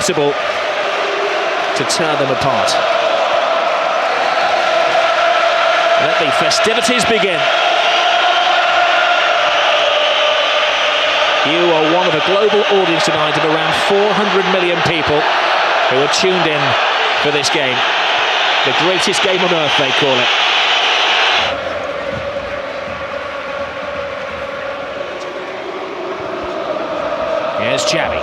impossible to tear them apart. Let the festivities begin. You are one of a global audience tonight of around 400 million people who are tuned in for this game. The greatest game on earth, they call it. Here's Xavi.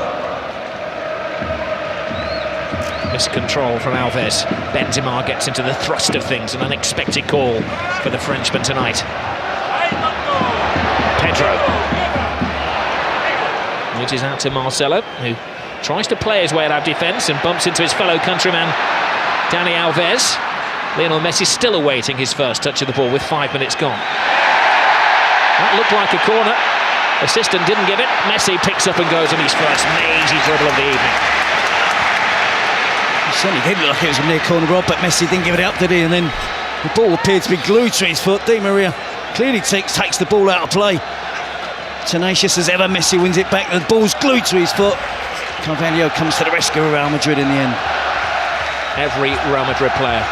Miscontrol from Alves. Benzema gets into the thrust of things. An unexpected call for the Frenchman tonight. Pedro. It is out to Marcelo, who tries to play his way out of defence and bumps into his fellow countryman, Dani Alves. Lionel Messi still awaiting his first touch of the ball with 5 minutes gone. That looked like a corner. Assistant didn't give it. Messi picks up and goes on his first mazy dribble of the evening. It certainly did look like it was a near corner, Rob, but Messi didn't give it up, did he? And then the ball appeared to be glued to his foot. Di Maria clearly takes the ball out of play. Tenacious as ever, Messi wins it back. The ball's glued to his foot. Carvalho comes to the rescue of Real Madrid in the end. Every Real Madrid player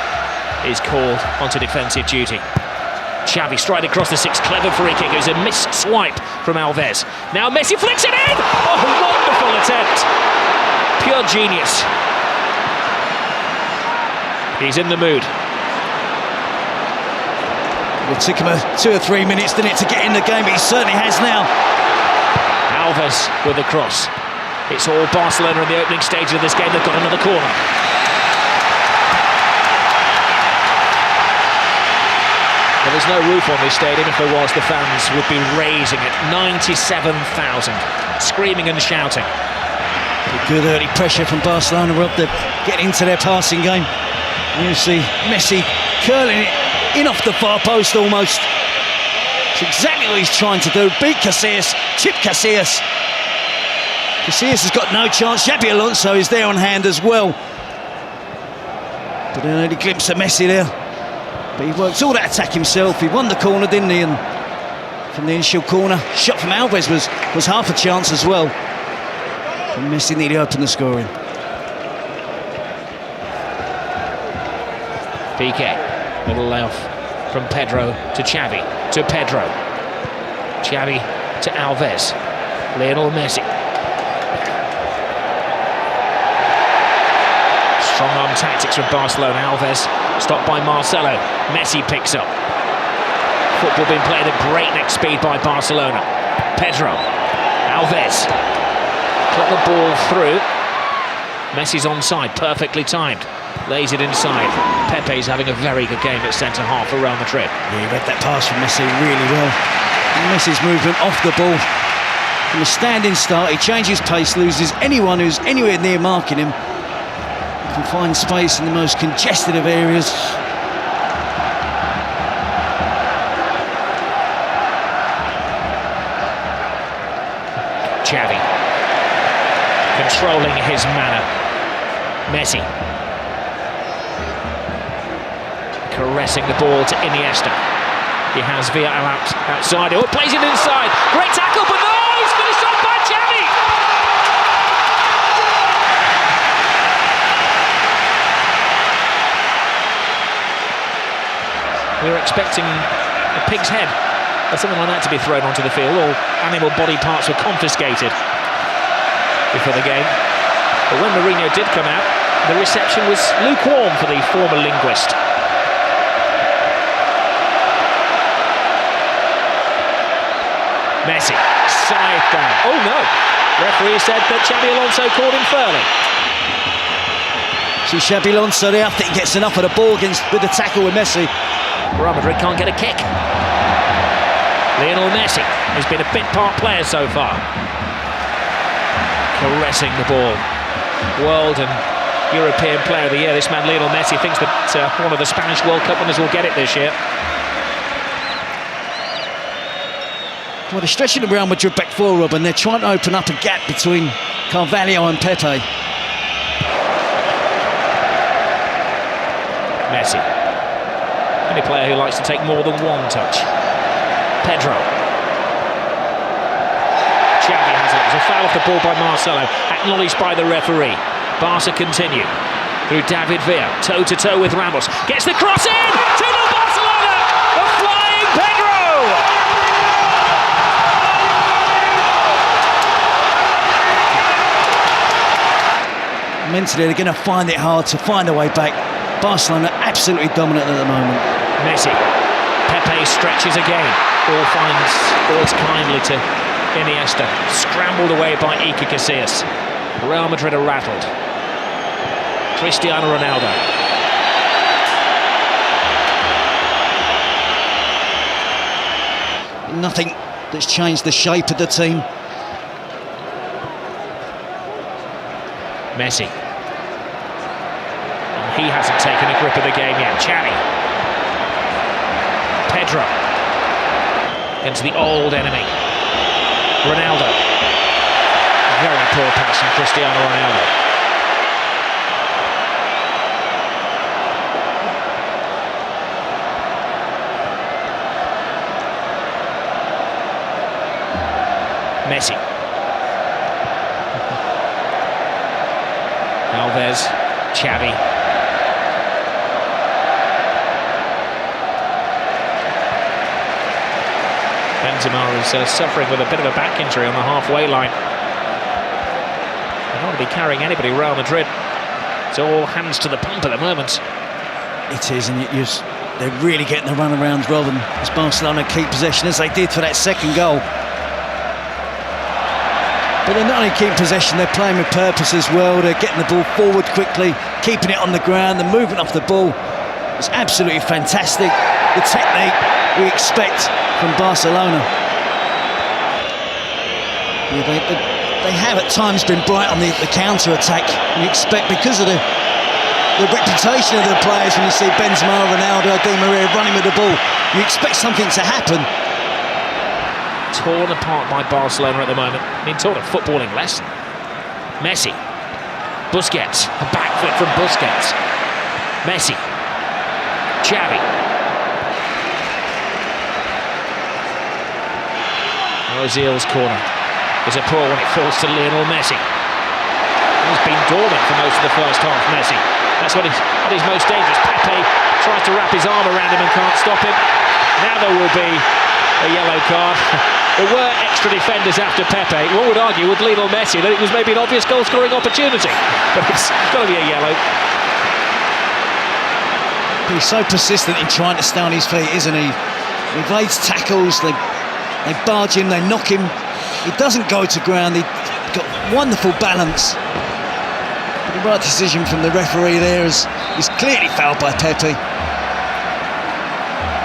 is called onto defensive duty. Xavi straight across the six, clever free kick. It was a missed swipe from Alves. Now Messi flicks it in! Oh, wonderful attempt! Pure genius. He's in the mood. It took him 2 or 3 minutes, didn't it, to get in the game, but he certainly has now. Alves with the cross. It's all Barcelona in the opening stage of this game. They've got another corner. Well, there's no roof on this stadium. If there was, the fans would be raising it. 97,000, screaming and shouting. Good early pressure from Barcelona, Rob. They're getting into their passing game. You see Messi curling it in off the far post almost. It's exactly what he's trying to do. Beat Casillas, chip Casillas. Casillas has got no chance. Xabi Alonso is there on hand as well. But an early glimpse of Messi there. But he worked all that attack himself. He won the corner, didn't he? And from the initial corner, shot from Alves was half a chance as well. And Messi nearly opened the scoring. Piqué, little layoff from Pedro to Xavi, to Pedro. Xavi to Alves. Lionel Messi. Strong arm tactics from Barcelona. Alves stopped by Marcelo. Messi picks up. Football being played at breakneck speed by Barcelona. Pedro. Alves. Got the ball through. Messi's onside, perfectly timed. Lays it inside. Pepe's having a very good game at centre-half for Real Madrid. Yeah, he read that pass from Messi really well. And Messi's movement off the ball. From a standing start, he changes pace, loses anyone who's anywhere near marking him. He can find space in the most congested of areas. Xavi. Controlling his manner. Messi. Caressing the ball to Iniesta. He has Villarreal outside. Oh, plays it inside. Great tackle, but no, he's finished off by Xavi. We were expecting a pig's head or something like that to be thrown onto the field. All animal body parts were confiscated before the game. But when Mourinho did come out, the reception was lukewarm for the former linguist. Messi, side down. Oh no! Referee said that Xabi Alonso called him fairly. See Xabi Alonso there, I think he gets enough of the ball with the tackle with Messi. Real Madrid can't get a kick. Lionel Messi has been a bit part player so far. Caressing the ball. World and European Player of the Year. This man Lionel Messi thinks that one of the Spanish World Cup winners will get it this year. Well, they're stretching the Real Madrid back four, Rob, and they're trying to open up a gap between Carvalho and Pepe. Messi. Any player who likes to take more than one touch. Pedro. Xavi has it. There's a foul off the ball by Marcelo, acknowledged by the referee. Barca continue through David Villa, toe-to-toe with Ramos. Gets the cross in! 2-0 Barcelona! A flying Pedro! Mentally, they're going to find it hard to find a way back. Barcelona absolutely dominant at the moment. Messi. Pepe stretches again. Ball falls kindly to Iniesta. Scrambled away by Iker Casillas. Real Madrid are rattled. Cristiano Ronaldo. Nothing that's changed the shape of the team. Messi. And he hasn't taken a grip of the game yet. Xavi. Pedro. Into the old enemy. Ronaldo. Very poor pass from Cristiano Ronaldo. Messi. Alves, Xavi. Benzema is suffering with a bit of a back injury on the halfway line. They don't want to be carrying anybody, Real Madrid. It's all hands to the pump at the moment. It is, and they're really getting the runarounds rather than as Barcelona keep possession as they did for that second goal. But they're not only keeping possession, they're playing with purpose as well. They're getting the ball forward quickly, keeping it on the ground, the movement off the ball is absolutely fantastic. The technique we expect from Barcelona. Yeah, they have at times been bright on the counter-attack. You expect, because of the reputation of the players, when you see Benzema, Ronaldo, Di Maria running with the ball, you expect something to happen. Torn apart by Barcelona at the moment, being taught a footballing lesson. Messi. Busquets. A backflip from Busquets. Messi. Xavi. Ozil's corner is a poor one. It falls to Lionel Messi. He's been dormant for most of the first half, Messi. That's what he's most dangerous. Pepe tries to wrap his arm around him and can't stop him. Now there will be a yellow card. There were extra defenders after Pepe. One would argue with Lionel Messi that it was maybe an obvious goal-scoring opportunity, but it's got to be a yellow. He's so persistent in trying to stay on his feet, isn't he? He evades tackles, they barge him, they knock him. He doesn't go to ground, he's got wonderful balance. But the right decision from the referee there is clearly fouled by Pepe.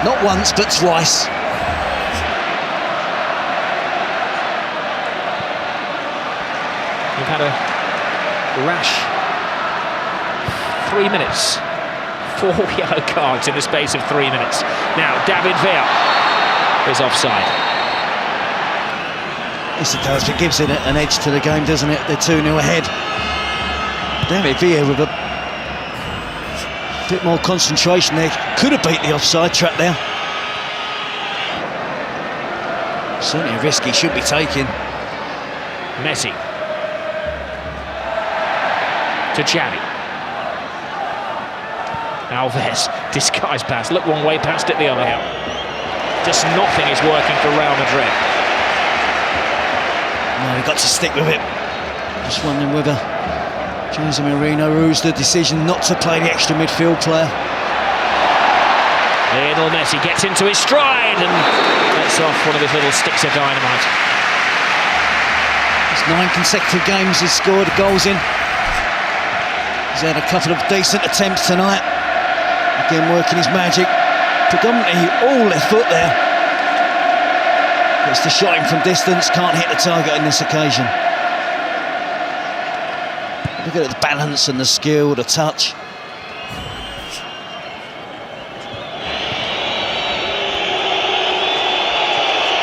Not once, but twice. We've had a rash 3 minutes. 4 yellow cards in the space of 3 minutes. Now, David Villa is offside. Yes, it does. It gives it an edge to the game, doesn't it? They're 2-0 ahead. David Villa with a bit more concentration there. Could have beat the offside trap there. Certainly a risk he should be taking. Messi. To Xavi. Alves, disguised pass, look one way, passed it the other. Just nothing is working for Real Madrid. No, we've got to stick with it. Just wondering whether Jose Mourinho rules the decision not to play the extra midfield player. Lionel Messi gets into his stride and lets off one of his little sticks of dynamite. It's 9 consecutive games he's scored goals in. He's had a couple of decent attempts tonight. Again, working his magic. Predominantly all left foot there. Gets the shot in from distance, can't hit the target on this occasion. Look at the balance and the skill, the touch.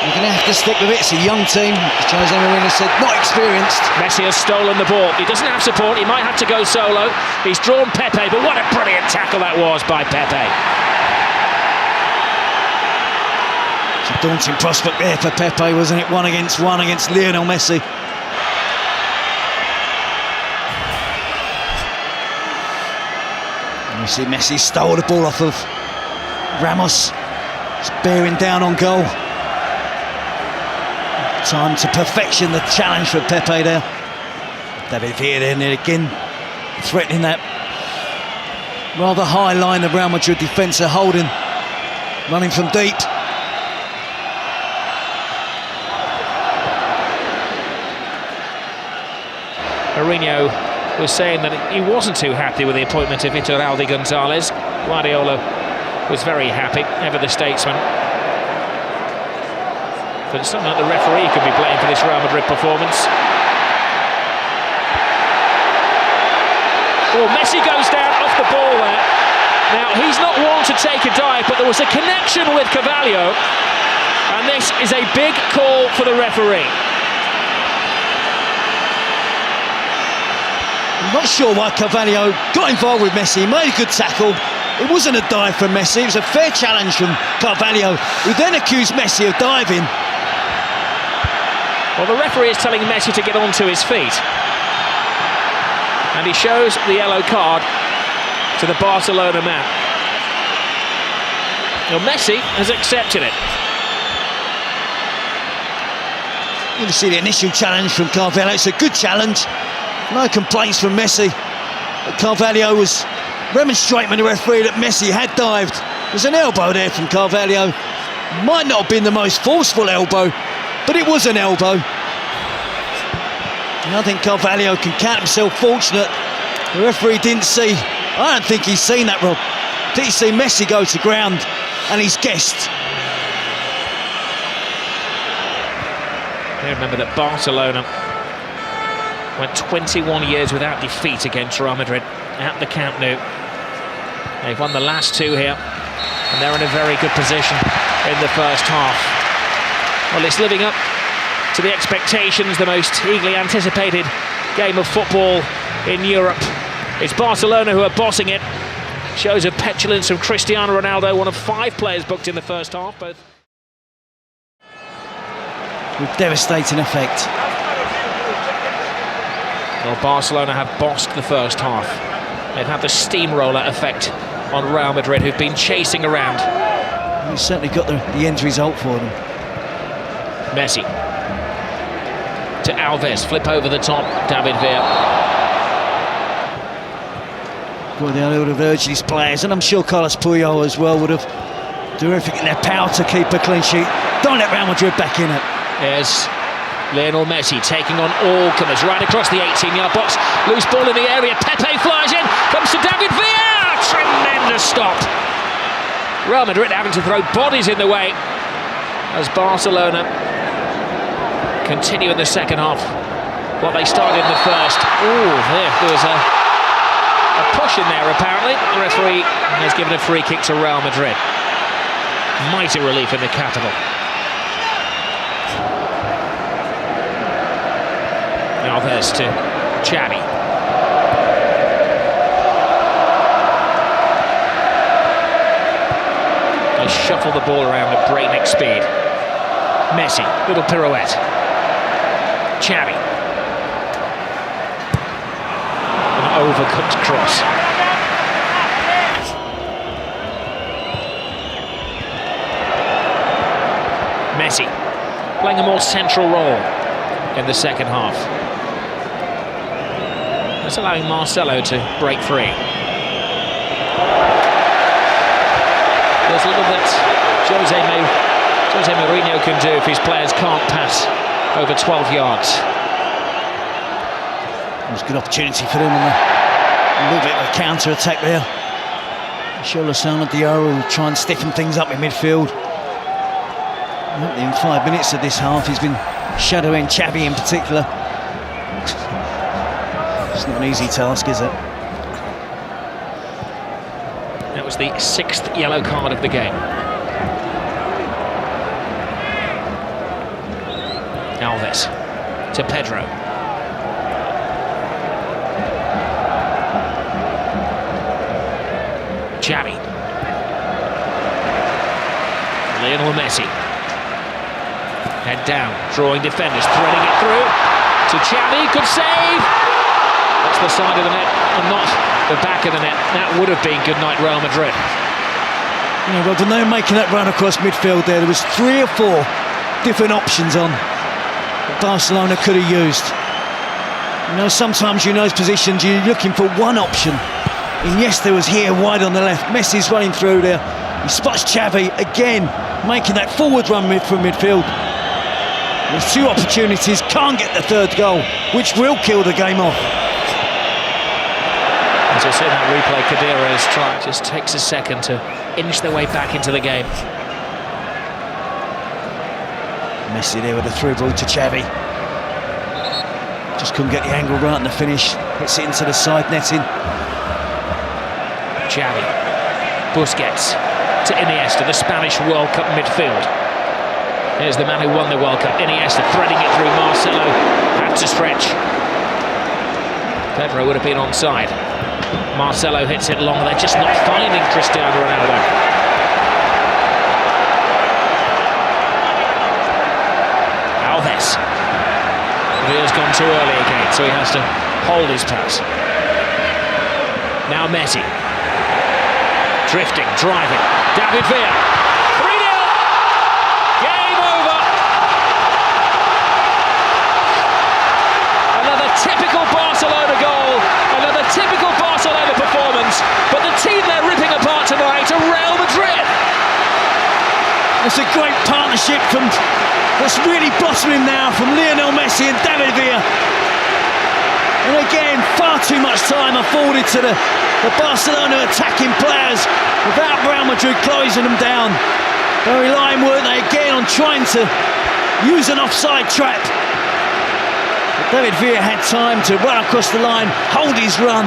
You're going to have to stick with it. It's a young team, as Jose Mourinho said, not experienced. Messi has stolen the ball. He doesn't have support. He might have to go solo. He's drawn Pepe, but what a brilliant tackle that was by Pepe. It's a daunting prospect there for Pepe, wasn't it? 1 against 1 against Lionel Messi. You see Messi stole the ball off of Ramos. It's bearing down on goal. Time to perfection, the challenge for Pepe there. David Villa there again, threatening that rather high line of Real Madrid defence are holding, running from deep. Mourinho was saying that he wasn't too happy with the appointment of Iturralde Gonzalez. Guardiola was very happy, ever the statesman. But it's not like the referee could be blamed for this Real Madrid performance. Oh, Messi goes down off the ball there. Now, he's not one to take a dive, but there was a connection with Carvalho, and this is a big call for the referee. I'm not sure why Carvalho got involved with Messi. He made a good tackle. It wasn't a dive from Messi, it was a fair challenge from Carvalho, who then accused Messi of diving. Well, the referee is telling Messi to get onto his feet. And he shows the yellow card to the Barcelona man. Now, Messi has accepted it. You can see the initial challenge from Carvalho. It's a good challenge. No complaints from Messi. But Carvalho was remonstrating with the referee that Messi had dived. There's an elbow there from Carvalho. Might not have been the most forceful elbow, but it was an elbow. And I think Carvalho can count himself fortunate. The referee didn't see. I don't think he's seen that, Rob. Did he see Messi go to ground and he's guessed? You remember that Barcelona went 21 years without defeat against Real Madrid at the Camp Nou. They've won the last two here, and they're in a very good position in the first half. Well, it's living up to the expectations, the most eagerly anticipated game of football in Europe. It's Barcelona who are bossing it. Shows of petulance from Cristiano Ronaldo, one of 5 players booked in the first half, both with devastating effect. Well, Barcelona have bossed the first half. They've had the steamroller effect on Real Madrid, who've been chasing around. He's certainly got the end result for them. Messi to Alves, flip over the top, David Villa. Well, they would have urged these players, and I'm sure Carlos Puyol as well would have done everything in their power to keep a clean sheet. Don't let Real Madrid back in it. There's Lionel Messi taking on all comers right across the 18-yard box. Loose ball in the area. Pepe flies in. Comes to David Villa. Tremendous stop. Real Madrid having to throw bodies in the way as Barcelona continue in the second half what they started in the first. Oh, there was a push in there apparently. The referee has given a free kick to Real Madrid. Mighty relief in the capital. Alves to Xavi. They shuffle the ball around at breakneck speed. Messi, little pirouette. Xavi. An overcooked cross. Messi playing a more central role in the second half. That's allowing Marcelo to break free. There's little that Jose Mourinho can do if his players can't pass over 12 yards. It was a good opportunity for them, and a little bit of a counter-attack there. Michel Lozano Diarra will try and stiffen things up in midfield. In 5 minutes of this half, he's been shadowing Xavi in particular. It's not an easy task, is it? That was the 6th yellow card of the game. Alves to Pedro. Xavi. Lionel Messi. Head down, drawing defenders, threading it through to Xavi, good save! That's the side of the net and not the back of the net. That would have been good night Real Madrid. You know, when they were making that run across midfield there was 3 or 4 different options on that Barcelona could have used. You know, sometimes in those positions you're looking for one option. Iniesta was here wide on the left. Messi's running through there. He spots Xavi again, making that forward run from midfield. There's 2 opportunities, can't get the 3rd goal, which will kill the game off. As I say, that replay, Khedira's try just takes a second to inch their way back into the game. Messi there with a through ball to Xavi. Just couldn't get the angle right in the finish. Hits it into the side netting. Xavi, Busquets to Iniesta, the Spanish World Cup midfield. Here's the man who won the World Cup, Iniesta, threading it through. Marcelo had to stretch. Pedro would have been onside. Marcelo hits it long. They're just not finding Cristiano Ronaldo. Alves. Villa's gone too early again, so he has to hold his pass. Now Messi. Drifting, driving. David Villa. 3-0. Game over. Another typical Barcelona goal. Another typical Barcelona performance. But the team they're ripping apart tonight are Real Madrid. It's a great partnership that's really blossoming now from Lionel Messi and David Villa. And again, far too much time afforded to the Barcelona attacking players without Real Madrid closing them down. They're relying, weren't they, again on trying to use an offside trap. But David Villa had time to run across the line, hold his run,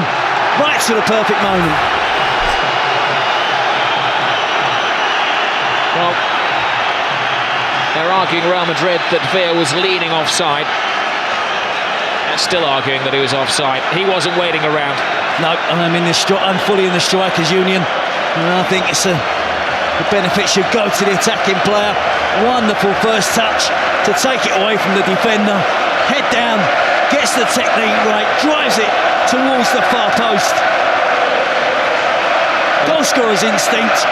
right to the perfect moment. Well, they're arguing Real Madrid that Villa was leaning offside. They're still arguing that he was offside. He wasn't waiting around. No, I'm fully in the strikers' union, and I think the benefit should go to the attacking player. Wonderful first touch to take it away from the defender. Head down, gets the technique right, drives it towards the far post. Goal scorer's instinct,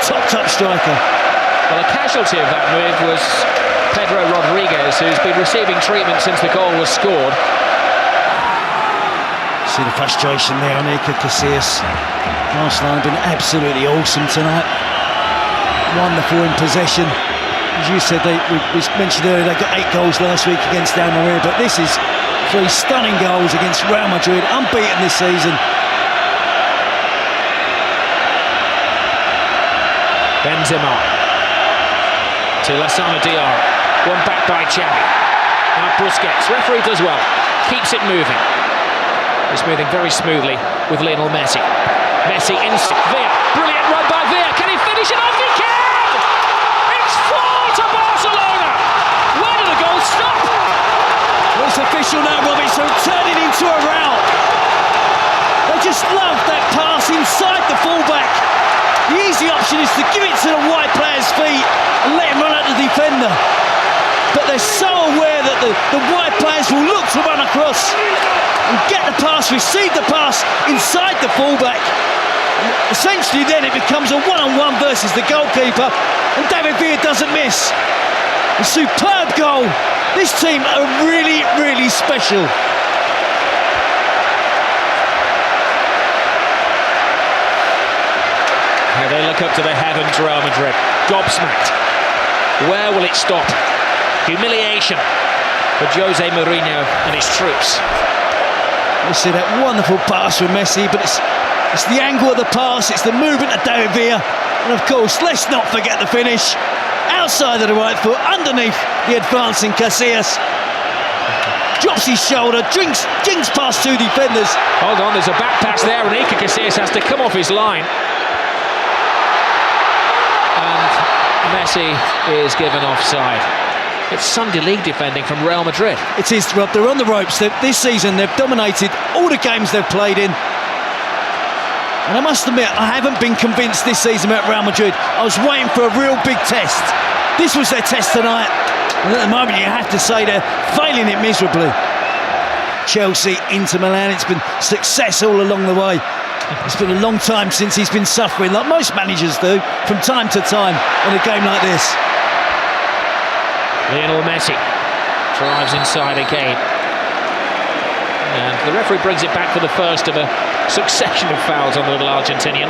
top striker. Well, a casualty of that move was Pedro Rodriguez, who's been receiving treatment since the goal was scored. See the frustration there on Iker Casillas. Barcelona have been absolutely awesome tonight. Wonderful in possession. As you said, we mentioned earlier, they got 8 goals last week against Almeria, but this is 3 stunning goals against Real Madrid, unbeaten this season. Benzema to Lassana Diarra. One back by Xavi. Now Busquets. Referee does well. Keeps it moving. It's moving very smoothly with Lionel Messi. Messi inside. Villa. Brilliant run by Villa. Can he finish it off? He can! It's 4 to Barcelona! Where did the goal stop? Well, it's official now, Robbie, so turning into a rout. They just love that pass inside the fullback. The easy option is to give it to the wide player's feet and let him run at the defender. But they're so aware that the wide players will look to run across and get the pass, receive the pass inside the fullback. And essentially then it becomes a one-on-one versus the goalkeeper, and David Villa doesn't miss. A superb goal. This team are really, really special. Now they look up to the heavens, Real Madrid. Gobsmacked. Where will it stop? Humiliation for Jose Mourinho and his troops. You see that wonderful pass from Messi, but it's the angle of the pass, it's the movement of David Villa, and of course, let's not forget the finish. Outside of the right foot, underneath the advancing Casillas. Drops his shoulder, jinks past 2 defenders. Hold on, there's a back pass there, and Iker Casillas has to come off his line. And Messi is given offside. It's Sunday League defending from Real Madrid. It is, Rob. They're on the ropes. This season, they've dominated all the games they've played in. And I must admit, I haven't been convinced this season about Real Madrid. I was waiting for a real big test. This was their test tonight. And at the moment, you have to say they're failing it miserably. Chelsea, Inter Milan. It's been success all along the way. It's been a long time since he's been suffering, like most managers do, from time to time in a game like this. Lionel Messi drives inside again. And the referee brings it back for the first of a succession of fouls on the little Argentinian.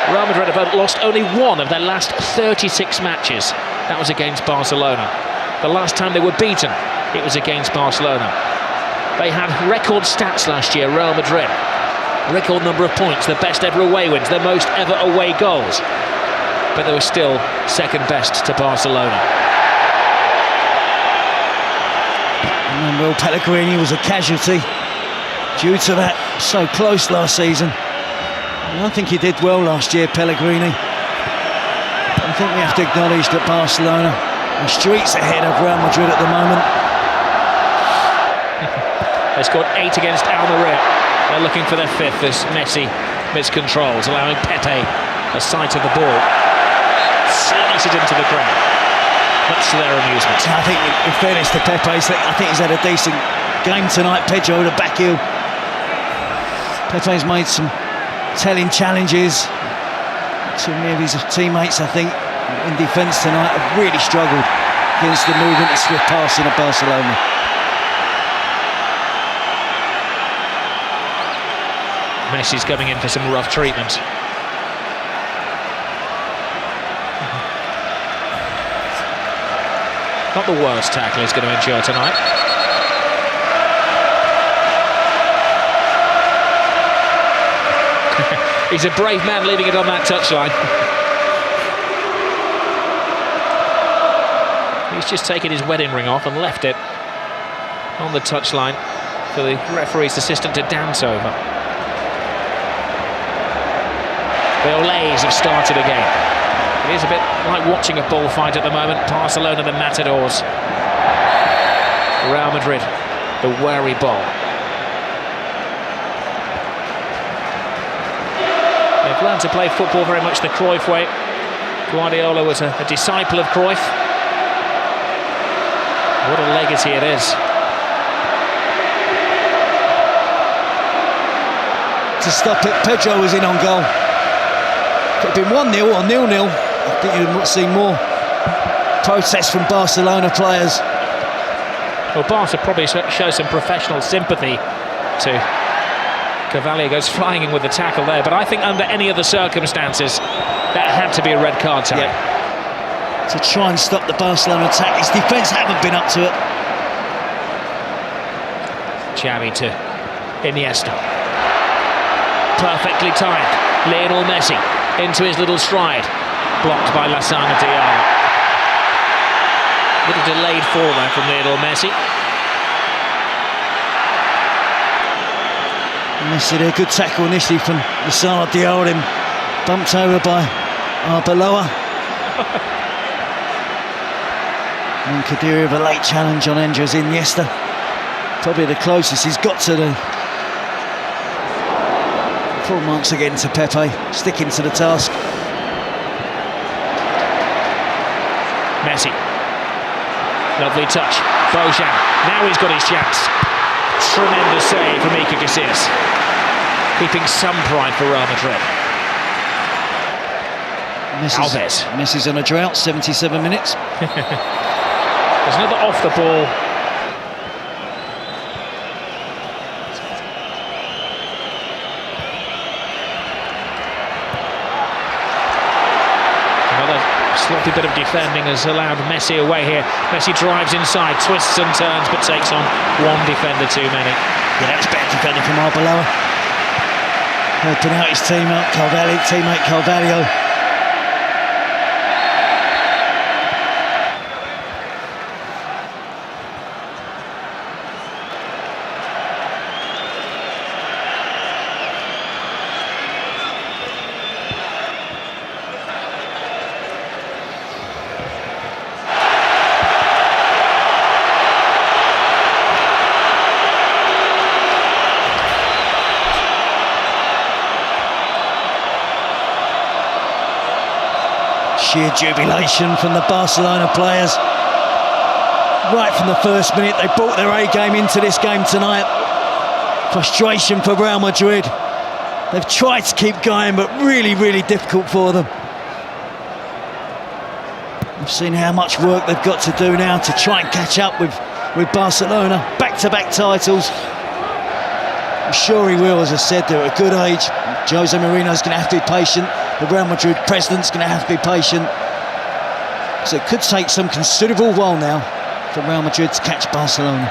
Real Madrid have lost only one of their last 36 matches. That was against Barcelona. The last time they were beaten, it was against Barcelona. They had record stats last year, Real Madrid. Record number of points, the best ever away wins, the most ever away goals. But they were still second best to Barcelona. And Will Pellegrini was a casualty due to that. So close last season. And I think he did well last year, Pellegrini. I think we have to acknowledge that Barcelona are streets ahead of Real Madrid at the moment. They scored 8 against Almeria. They're looking for their 5th as Messi miscontrols, allowing Pepe a sight of the ball. Slice it into the crowd, much to their amusement. I think, in fairness to Pepe, I think he's had a decent game tonight. Pedro with a back heel. Pepe's made some telling challenges. Too many of his teammates, I think, in defence tonight have really struggled against the movement and swift passing of Barcelona. Messi's coming in for some rough treatment. Not the worst tackle he's going to endure tonight. He's a brave man leaving it on that touchline. He's just taken his wedding ring off and left it on the touchline for the referee's assistant to dance over. The Olays have started again. It is a bit like watching a bullfight at the moment. Barcelona, the Matadors. Real Madrid, the wary bull. They've learned to play football very much the Cruyff way. Guardiola was a disciple of Cruyff. What a legacy it is. To stop it, Pedro was in on goal. Could have been 1-0 or 0-0. I think you would see more protests from Barcelona players. Well, Barca probably show some professional sympathy to Cavalier. Goes flying in with the tackle there, but I think under any other circumstances that had to be a red card tonight. Yeah. To try and stop the Barcelona attack. His defence haven't been up to it. Xavi to Iniesta. Perfectly timed. Lionel Messi into his little stride. Blocked by Lassana Diarra. Little delayed fall there from Lionel Messi. Messi there, good tackle initially from Lassana Diarra, him bumped over by Arbeloa. And Khedira with a late challenge on Andres Iniesta. Probably the closest he's got to the full marks again to Pepe, sticking to the task. Messi. Lovely touch. Bojan. Now he's got his chance. Tremendous save from Iker Casillas. Keeping some pride for Real Madrid. Alves. Messi's on a drought, 77 minutes. There's another off the ball. Another sloppy bit of defending has allowed Messi away here. Messi drives inside, twists and turns, but takes on one defender too many. Yeah, that was better defending from Arbeloa. Helping out his teammate Carvalho. Sheer jubilation from the Barcelona players. Right from the first minute, they brought their A game into this game tonight. Frustration for Real Madrid. They've tried to keep going, but really, really difficult for them. We've seen how much work they've got to do now to try and catch up with Barcelona. Back-to-back titles. I'm sure he will, as I said, they're at a good age. Jose Mourinho's going to have to be patient. The Real Madrid president's going to have to be patient. So it could take some considerable while now for Real Madrid to catch Barcelona.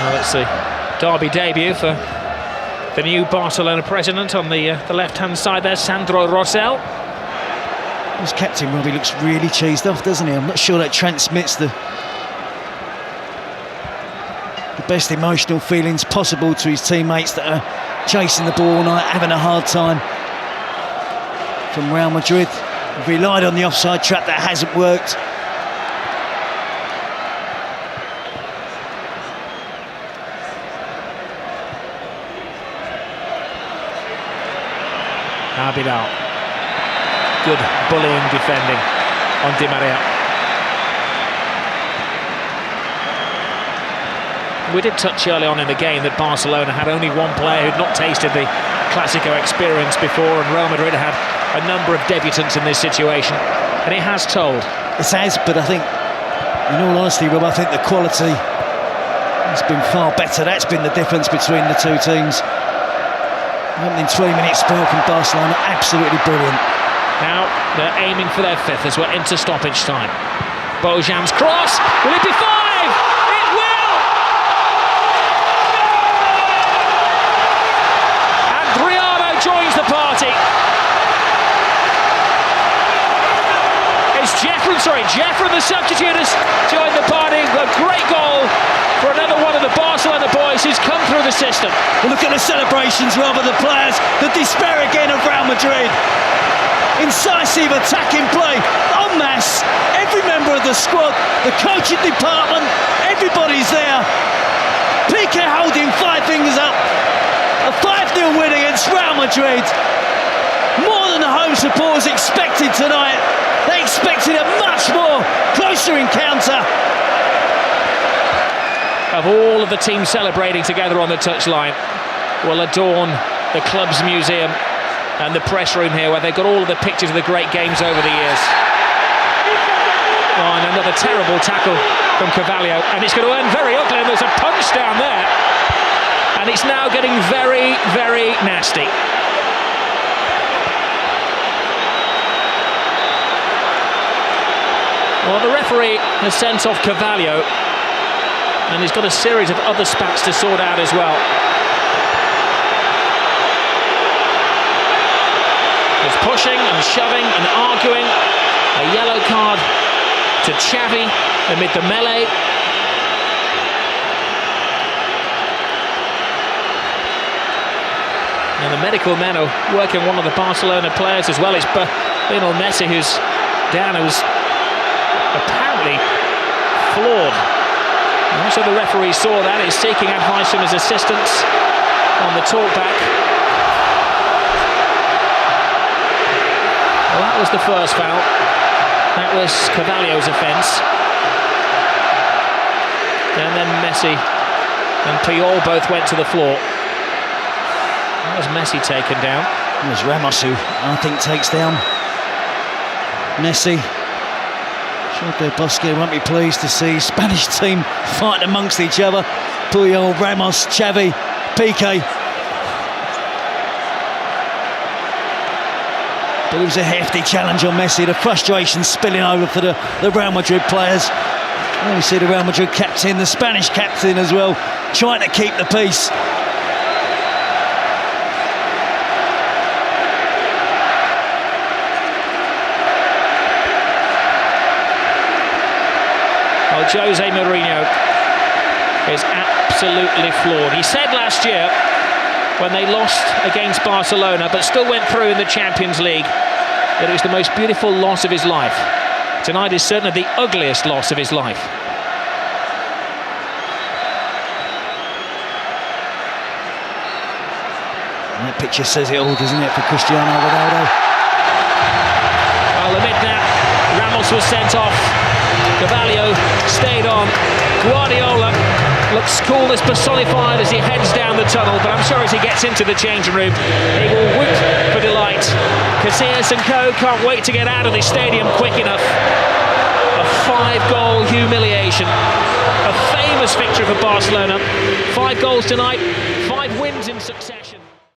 Well, it's the derby debut for the new Barcelona president on the left-hand side there, Sandro Rosell. His captain, Robbie, looks really cheesed off, doesn't he? I'm not sure that transmits the best emotional feelings possible to his teammates that are chasing the ball all night, having a hard time. From Real Madrid, have relied on the offside trap, that hasn't worked. Abidal. Good bullying defending on Di Maria. We did touch early on in the game that Barcelona had only one player who'd not tasted the Clásico experience before, and Real Madrid had a number of debutants in this situation, and it has told. It has, but I think, in all honesty, Rob, I think the quality has been far better. That's been the difference between the two teams. Opening 20-minute spell from Barcelona, absolutely brilliant. Now they're aiming for their fifth as we're into stoppage time. Bojan's cross, will it be 5? It will! And Adriano joins the party. It's Jeffrey, the substitute, has joined the party. A great goal for another one of the Barcelona boys who's come through the system. Well, look at the celebrations, rather, the players, the despair again of Real Madrid. Incisive attacking play, en masse. Every member of the squad, the coaching department, everybody's there. Piqué holding 5 fingers up. A 5-0 win against Real Madrid. More than the home supporters expected tonight. They expected a much more closer encounter. Of all of the teams celebrating together on the touchline will adorn the club's museum and the press room here, where they've got all of the pictures of the great games over the years. Oh, and another terrible tackle from Carvalho, and it's going to end very ugly, and there's a punch down there, and it's now getting very, very nasty. Well, the referee has sent off Carvalho, and he's got a series of other spats to sort out as well. There's pushing and shoving and arguing. A yellow card to Xavi amid the melee. And the medical men are working one of the Barcelona players as well. It's Lionel Messi who's down, who's apparently flawed. And so the referee saw that. He's seeking advice from his assistants on the talkback. Well, that was the first foul. That was Carvalho's offence. And then Messi and Puyol both went to the floor. That was Messi taken down. It was Ramos who, I think, takes down Messi. Jorge Busquets won't be pleased to see Spanish team fighting amongst each other. Puyol, Ramos, Xavi, Piqué. But it was a hefty challenge on Messi, the frustration spilling over for the Real Madrid players. And we see the Real Madrid captain, the Spanish captain as well, trying to keep the peace. Well, Jose Mourinho is absolutely flawed. He said last year, when they lost against Barcelona but still went through in the Champions League, that it was the most beautiful loss of his life. Tonight is certainly the ugliest loss of his life. That picture says it all, doesn't it, for Cristiano Ronaldo? Well, amid that, Ramos was sent off. Carvalho stayed on. Guardiola looks coolness personified as he heads down the tunnel, but I'm sure as he gets into the changing room, he will whoop for delight. Casillas and co can't wait to get out of this stadium quick enough. A 5-goal humiliation. A famous victory for Barcelona. 5 goals tonight, 5 wins in succession.